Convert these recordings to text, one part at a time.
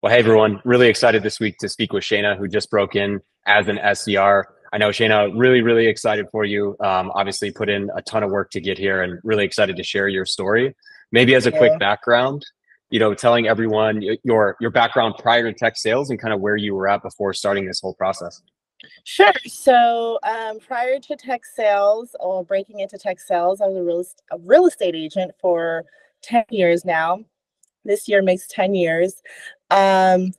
Well, hey everyone, really excited this week to speak with Shayna, who just broke in as an SDR. I know Shayna, really excited for you. Obviously, put in a ton of work to get here, and really excited to share your story. Maybe as a quick You. background, telling everyone your background prior to tech sales and kind of where you were at before starting this whole process. Sure. So prior to tech sales or breaking into tech sales, I was a real estate agent for 10 years now. This year makes 10 years. Um,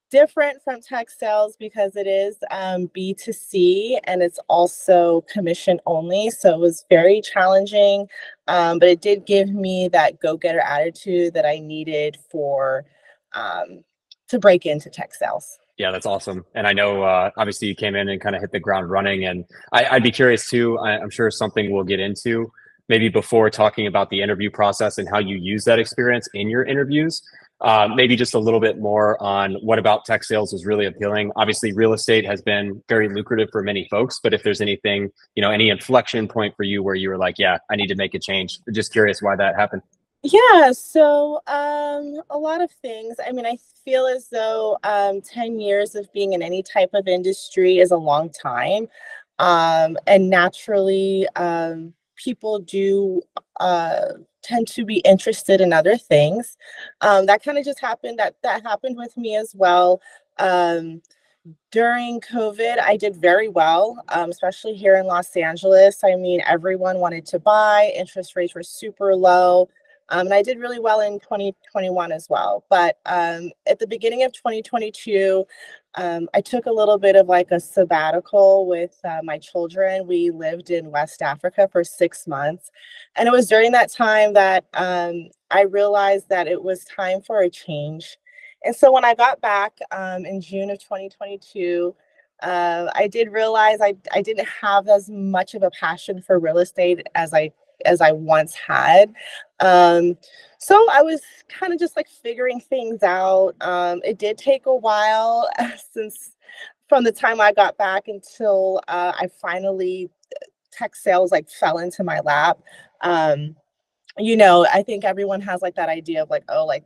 Different from tech sales because it is B2C and it's also commission only. So it was very challenging, but it did give me that go-getter attitude that I needed um, to break into tech sales. Yeah, that's awesome. And I know, obviously, you came in and kind of hit the ground running. And I'd be curious too. I'm sure something we'll get into maybe before talking about the interview process and how you use that experience in your interviews. Maybe just a little bit more on what about tech sales is really appealing. Obviously, real estate has been very lucrative for many folks, but if there's anything, any inflection point for you where you were like, yeah, I need to make a change. Just curious why that happened. Yeah, so a lot of things. I mean, I feel as though 10 years of being in any type of industry is a long time. And naturally, people do uh, tend to be interested in other things. That kind of just happened. That happened with me as well. Um, During COVID, I did very well, especially here in Los Angeles. I mean, everyone wanted to buy, interest rates were super low. And I did really well in 2021 as well. But at the beginning of 2022, I took a little bit of like a sabbatical with my children. We lived in West Africa for 6 months. And it was during that time that I realized that it was time for a change. And so when I got back in June of 2022, I did realize I didn't have as much of a passion for real estate as I once had. Um, so I was kind of just like figuring things out. It did take a while since from the time I got back until I finally tech sales like fell into my lap. Um, I think everyone has like that idea of like, oh, like,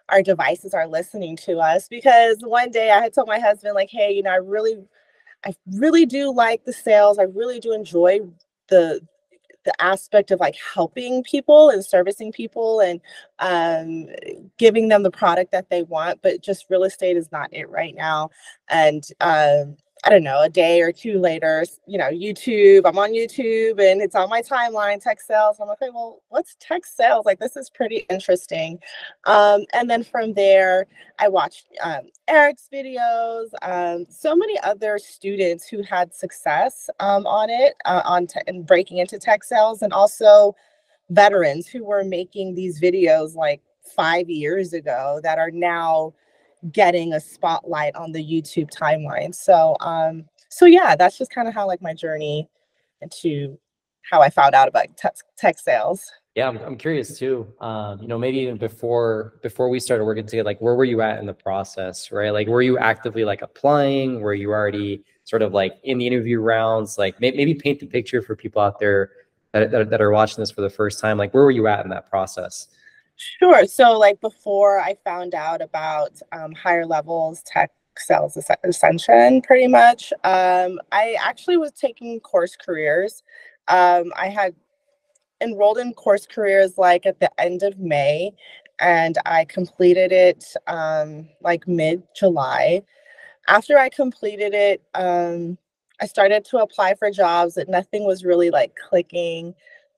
our devices are listening to us because one day I had told my husband, like, hey, I really do like the sales. I really do enjoy the the aspect of like helping people and servicing people and um, giving them the product that they want, but just real estate is not it right now. And I don't know, a day or two later, YouTube, I'm on YouTube and it's on my timeline, tech sales. I'm like, okay, well, what's tech sales? Like, this is pretty interesting. And then from there, I watched Eric's videos, so many other students who had success on it, and breaking into tech sales, and also veterans who were making these videos like 5 years ago that are now getting a spotlight on the YouTube timeline. So yeah, that's just kind of how like my journey into how I found out about tech sales. Yeah, I'm curious too. Maybe even before we started working together, like where were you at in the process, right? Like, were you actively like applying? Were you already sort of like in the interview rounds? Like, maybe paint the picture for people out there that are watching this for the first time. Like, where were you at in that process? Sure. So, like before I found out about higher levels tech sales ascension, pretty much, I actually was taking course careers. I had enrolled in course careers like at the end of May, and I completed it like mid July. After I completed it, I started to apply for jobs that nothing was really like clicking.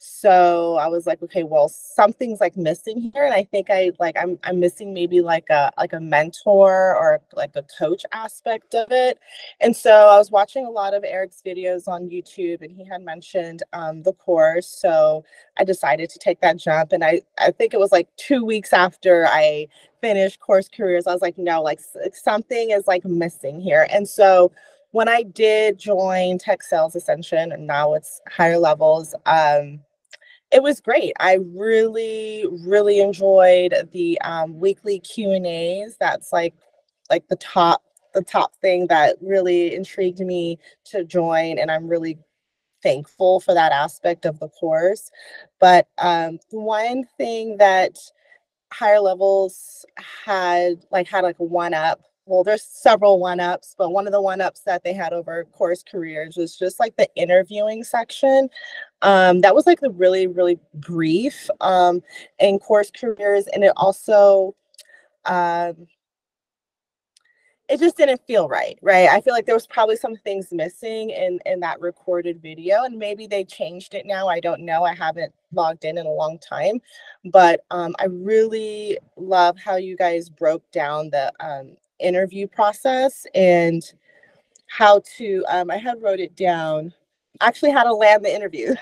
So I was like, okay, well, something's like missing here. And I think I'm missing maybe like a mentor or like a coach aspect of it. And so I was watching a lot of Eric's videos on YouTube and he had mentioned the course. So I decided to take that jump. And I think it was like 2 weeks after I finished course careers, I was like, no, like something is like missing here. And so when I did join tech sales ascension and now it's higher levels, it was great. I really enjoyed the weekly Q&As. That's like the top thing that really intrigued me to join, and I'm really thankful for that aspect of the course. But one thing that Higher Levels had like a one up. Well, there's several one ups, but one of the one ups that they had over Course Careers was just like the interviewing section. That was like the really, really brief in Course Careers. And it also, it just didn't feel right. I feel like there was probably some things missing in that recorded video, and maybe they changed it now. I don't know. I haven't logged in a long time, but I really love how you guys broke down the interview process and how to, I had wrote it down, actually how to land the interview,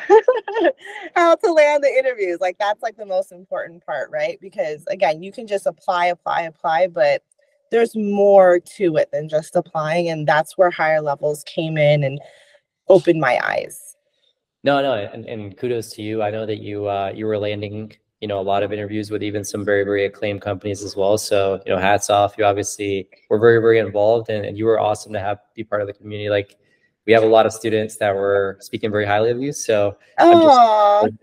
how to land the interviews. Like that's like the most important part, right? Because again, you can just apply, but there's more to it than just applying. And that's where Higher Levels came in and opened my eyes. No, and kudos to you. I know that you were landing, a lot of interviews with even some very, very acclaimed companies as well. So, hats off. You obviously were very, very involved, and you were awesome to be part of the community. Like, we have a lot of students that were speaking very highly of you. So I'm just glad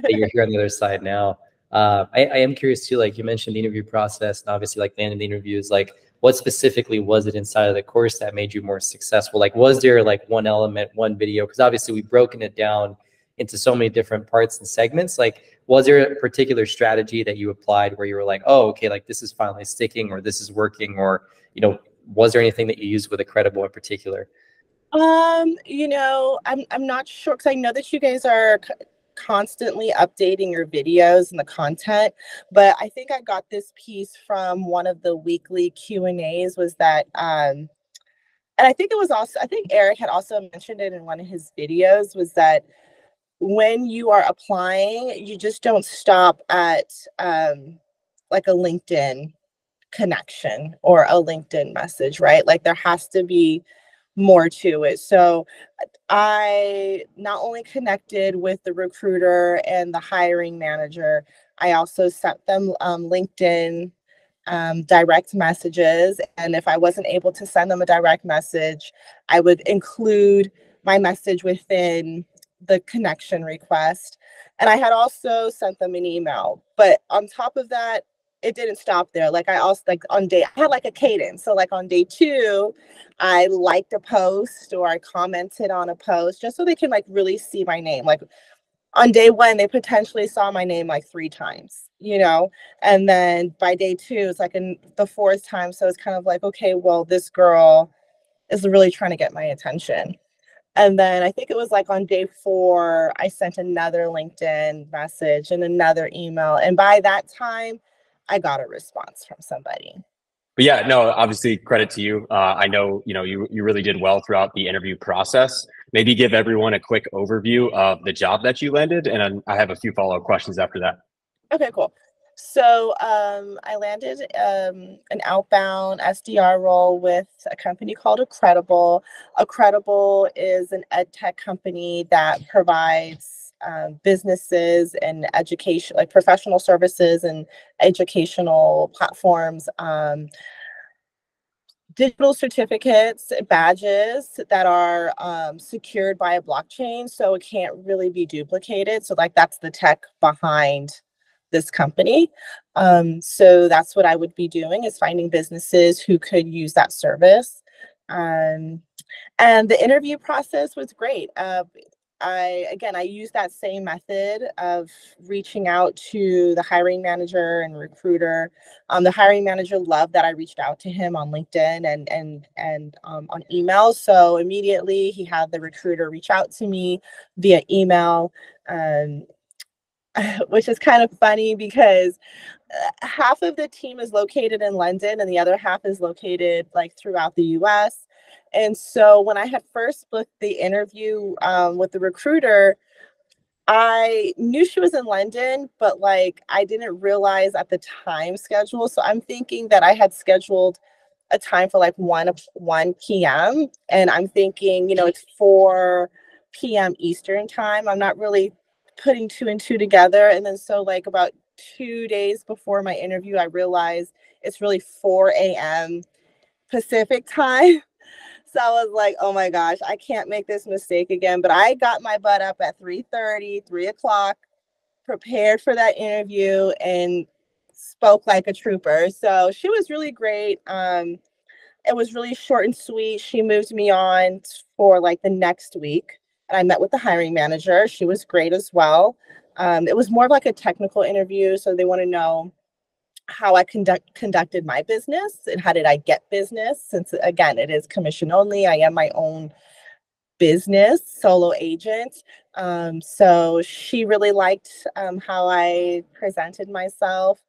that you're here on the other side now. I am curious too, like you mentioned the interview process and obviously like landing the interviews, like what specifically was it inside of the course that made you more successful? Like, was there like one element, one video? Because obviously we've broken it down into so many different parts and segments. Like, was there a particular strategy that you applied where you were like, oh, okay, like this is finally sticking, or this is working, or, was there anything that you used with Accredible in particular? I'm not sure, because I know that you guys are constantly updating your videos and the content, but I think I got this piece from one of the weekly Q&As, was that and I think it was also, I think Eric had also mentioned it in one of his videos, was that when you are applying, you just don't stop at like a LinkedIn connection or a LinkedIn message, right? Like there has to be more to it. So I not only connected with the recruiter and the hiring manager, I also sent them LinkedIn direct messages. And if I wasn't able to send them a direct message, I would include my message within the connection request. And I had also sent them an email. But on top of that, it didn't stop there. Like I also, like on day, I had like a cadence. So like on day 2, I liked a post or I commented on a post just so they can like really see my name. Like on day 1, they potentially saw my name like 3 times, and then by day 2, it's like the 4th time. So it's kind of like, okay, well, this girl is really trying to get my attention. And then I think it was like on day 4, I sent another LinkedIn message and another email. And by that time, I got a response from somebody. But yeah, no, obviously credit to you. I know, you really did well throughout the interview process. Maybe give everyone a quick overview of the job that you landed. And I have a few follow-up questions after that. Okay, cool. So I landed an outbound SDR role with a company called Accredible. Accredible is an ed tech company that provides businesses and education, like professional services and educational platforms, digital certificates, badges that are secured by a blockchain, so it can't really be duplicated. So like that's the tech behind this company. So that's what I would be doing, is finding businesses who could use that service. And the interview process was great. I used that same method of reaching out to the hiring manager and recruiter. The hiring manager loved that I reached out to him on LinkedIn and on email. So immediately he had the recruiter reach out to me via email, which is kind of funny because half of the team is located in London and the other half is located like throughout the US. And so when I had first booked the interview with the recruiter, I knew she was in London, but like I didn't realize at the time schedule. So I'm thinking that I had scheduled a time for like 1 p.m. And I'm thinking, it's 4 p.m. Eastern time. I'm not really putting 2 and 2 together. And then so like about 2 days before my interview, I realized it's really 4 a.m. Pacific time. So I was like, oh my gosh, I can't make this mistake again. But I got my butt up at 3:30, 3 o'clock, prepared for that interview. And spoke like a trooper. So she was really great. It was really short and sweet. She moved me on for like the next week. And I met with the hiring manager. She was great as well. It was more of like a technical interview. So they want to know how I conducted my business and how did I get business, since again, it is commission only. I am my own business solo agent. So she really liked how I presented myself.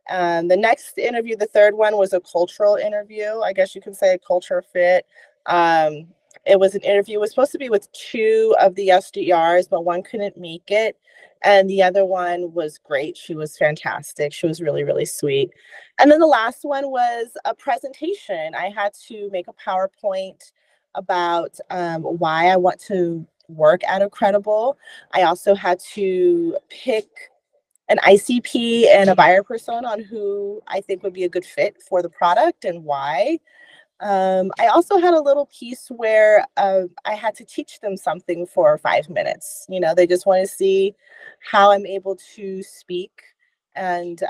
The next interview, the third one, was a cultural interview. I guess you could say a culture fit. It was an interview. It was supposed to be with two of the SDRs, but one couldn't make it. And the other one was great. She was fantastic. She was really, really sweet. And then the last one was a presentation. I had to make a PowerPoint about why I want to work at Accredible. I also had to pick an ICP and a buyer persona on who I think would be a good fit for the product and why. I also had a little piece where I had to teach them something for 5 minutes. You know, they just want to see how I'm able to speak and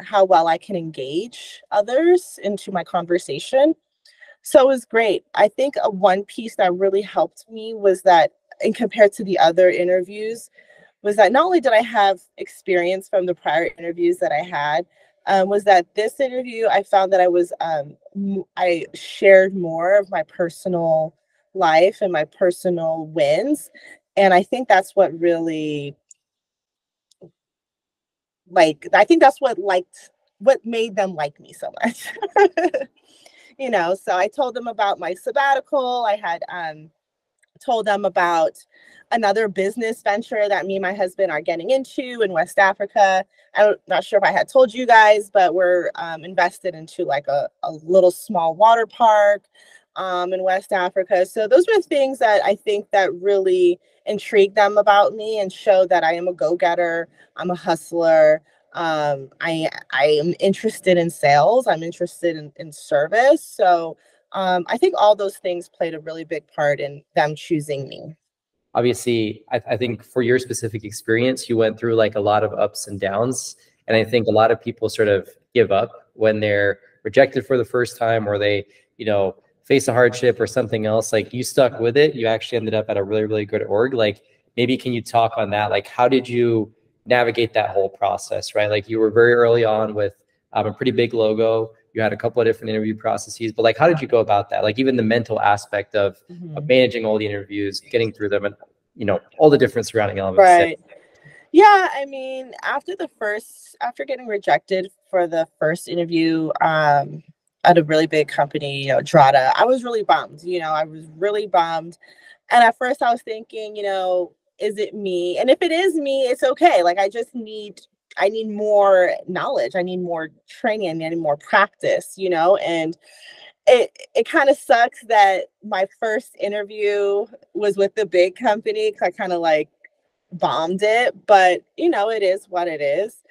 how well I can engage others into my conversation. So it was great. I think one piece that really helped me was that, and compared to the other interviews, was that not only did I have experience from the prior interviews that I had, was that this interview, I found that I shared more of my personal life and my personal wins. And I think that's what really, I think that's what made them like me so much. You know, so I told them about my sabbatical. I had told them about another business venture that me and my husband are getting into in West Africa. I'm not sure if I had told you guys, but we're invested into like a little small water park in West Africa. So those were things that I think that really intrigued them about me and showed that I am a go-getter. I'm a hustler. I am interested in sales. I'm interested in service. So I think all those things played a really big part in them choosing me. Obviously, I think for your specific experience, you went through like a lot of ups and downs. And I think a lot of people sort of give up when they're rejected for the first time, or they, face a hardship or something else. Like, you stuck with it. You actually ended up at a really, really good org. Like, maybe can you talk on that? Like, how did you navigate that whole process, right? Like, you were very early on with a pretty big logo. You had a couple of different interview processes, but like, how did you go about that? Like, even the mental aspect of managing all the interviews, getting through them, and all the different surrounding elements. Right. Yeah, I mean, after getting rejected for the first interview at a really big company, Drata, I was really bummed. I was really bummed. And at first I was thinking, is it me? And if it is me, it's okay. Like, I need more knowledge. I need more training. I need more practice, and it kind of sucks that my first interview was with the big company, because I kind of like bombed it, but it is what it is.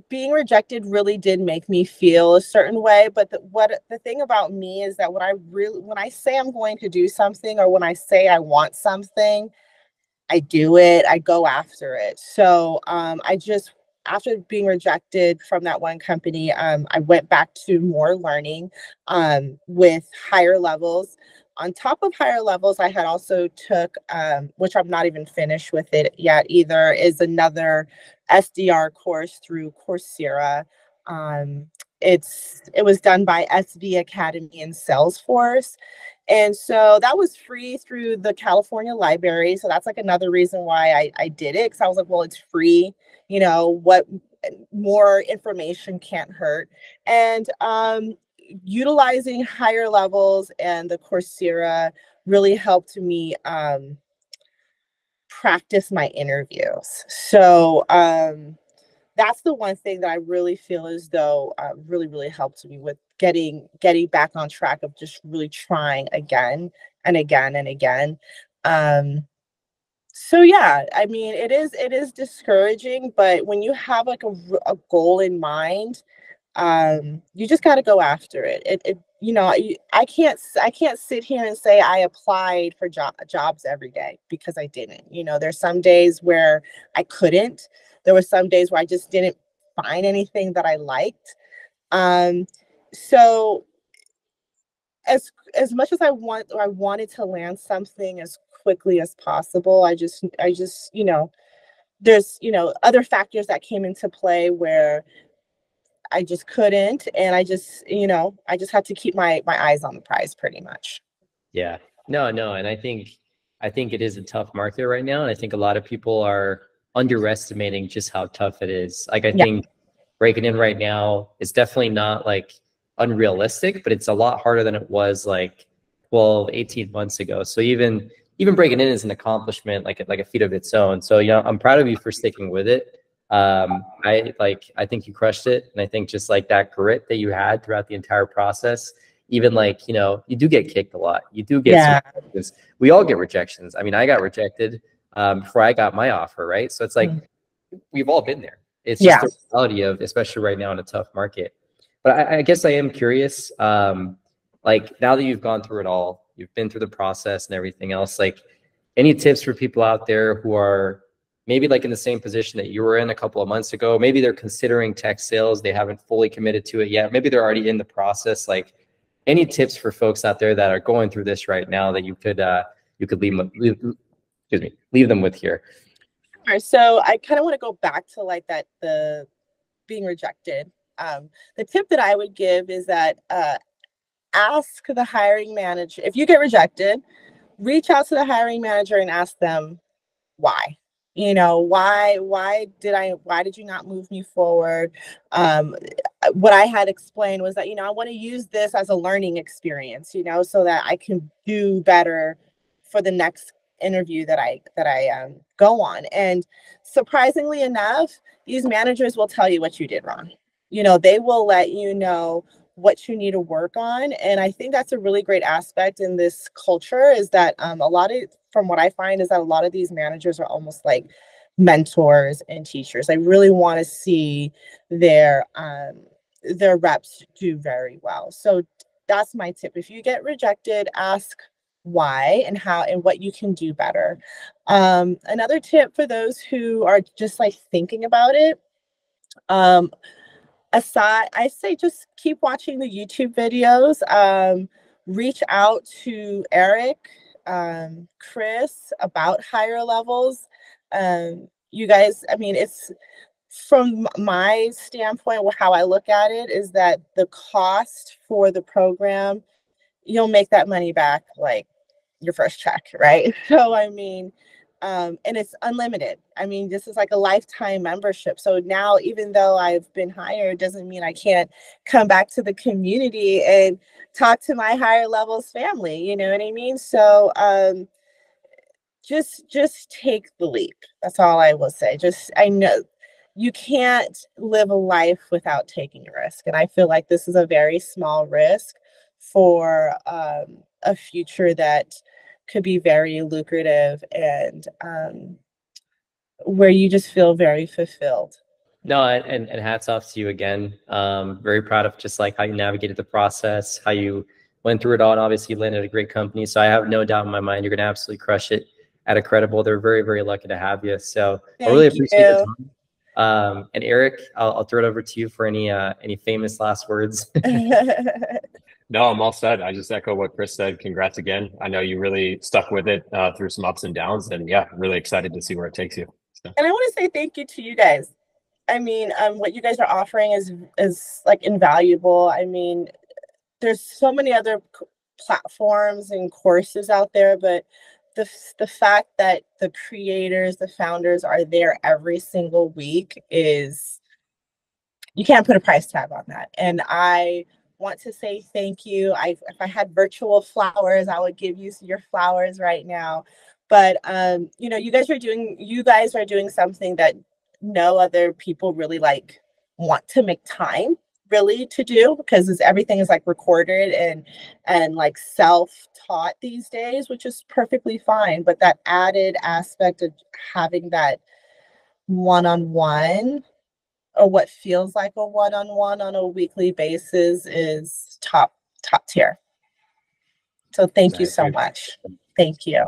Being rejected really did make me feel a certain way. But the thing about me is that when I say I'm going to do something, or when I say I want something, I do it. I go after it. So after being rejected from that one company, I went back to more learning with higher levels. On top of higher levels, I had also took, which I'm not even finished with it yet either, is another SDR course through Coursera. It was done by SV Academy and Salesforce. And so that was free through the California Library. So that's like another reason why I did it, because I was like, well, it's free. What more information can't hurt. And utilizing higher levels and the Coursera really helped me practice my interviews. So that's the one thing that I really feel as though really, really helped me with getting back on track of just really trying again and again and again. So yeah, I mean, it is discouraging, but when you have like a goal in mind, you just got to go after it. I can't sit here and say I applied for jobs every day, because I didn't. There's some days where I couldn't. There were some days where I just didn't find anything that I liked. So as much as I wanted to land something as quickly as possible, I just, you know, there's, you know, other factors that came into play where I just couldn't, and I just, you know, I just had to keep my eyes on the prize pretty much. Yeah, no, and I think it is a tough market right now, and I think a lot of people are underestimating just how tough it is. Like, I think breaking in right now is definitely not like unrealistic, but it's a lot harder than it was like 12, 18 months ago. So even breaking in is an accomplishment, like a feat of its own. So, you know, I'm proud of you for sticking with it. I think you crushed it, and I think just like that grit that you had throughout the entire process, even like, you know, you do get kicked a lot, you do get we all get rejections. I mean, I got rejected before I got my offer, right? So it's like we've all been there. It's just the reality of, especially right now in a tough market. But I guess I am curious, like, now that you've gone through it all, you've been through the process and everything else, like, any tips for people out there who are maybe like in the same position that you were in a couple of months ago? Maybe they're considering tech sales, they haven't fully committed to it yet. Maybe they're already in the process. Like, any tips for folks out there that are going through this right now that you could leave them with here? Sure. So I kind of want to go back to like the being rejected. The tip that I would give is that ask the hiring manager. If you get rejected, reach out to the hiring manager and ask them why. You know, why did you not move me forward? What I had explained was that, you know, I want to use this as a learning experience, you know, so that I can do better for the next interview that I go on. And surprisingly enough, these managers will tell you what you did wrong. You know, they will let you know what you need to work on. And I think that's a really great aspect in this culture, is that from what I find is that a lot of these managers are almost like mentors and teachers. I really want to see their reps do very well. So that's my tip. If you get rejected, ask why and how and what you can do better. Another tip for those who are just like thinking about it, I say just keep watching the YouTube videos. Reach out to Eric, Chris about higher levels. You guys, I mean, it's from my standpoint, how I look at it is that the cost for the program, you'll make that money back like your first check, right? So, I mean, and it's unlimited. I mean, this is like a lifetime membership. So now, even though I've been hired, doesn't mean I can't come back to the community and talk to my higher levels family. You know what I mean? So just take the leap. That's all I will say. I know you can't live a life without taking a risk. And I feel like this is a very small risk for a future that could be very lucrative and where you just feel very fulfilled. No, and hats off to you again. Very proud of just like how you navigated the process, how you went through it all, and obviously you landed a great company. So I have no doubt in my mind you're going to absolutely crush it at Accredible. They're very, very lucky to have you. So I really appreciate your time. And Eric, I'll throw it over to you for any famous last words. No, I'm all set. I just echo what Chris said. Congrats again. I know you really stuck with it through some ups and downs, and yeah, really excited to see where it takes you. So. And I want to say thank you to you guys. I mean, what you guys are offering is like invaluable. I mean, there's so many other platforms and courses out there, but the fact that the creators, the founders are there every single week is, you can't put a price tag on that. And I want to say thank you. If I had virtual flowers, I would give you your flowers right now. But you know, you guys are doing something that no other people really like want to make time really to do, because everything is like recorded and like self-taught these days, which is perfectly fine. But that added aspect of having that one-on-one, or what feels like a one-on-one on a weekly basis, is top tier. So thank you so much. Thank you.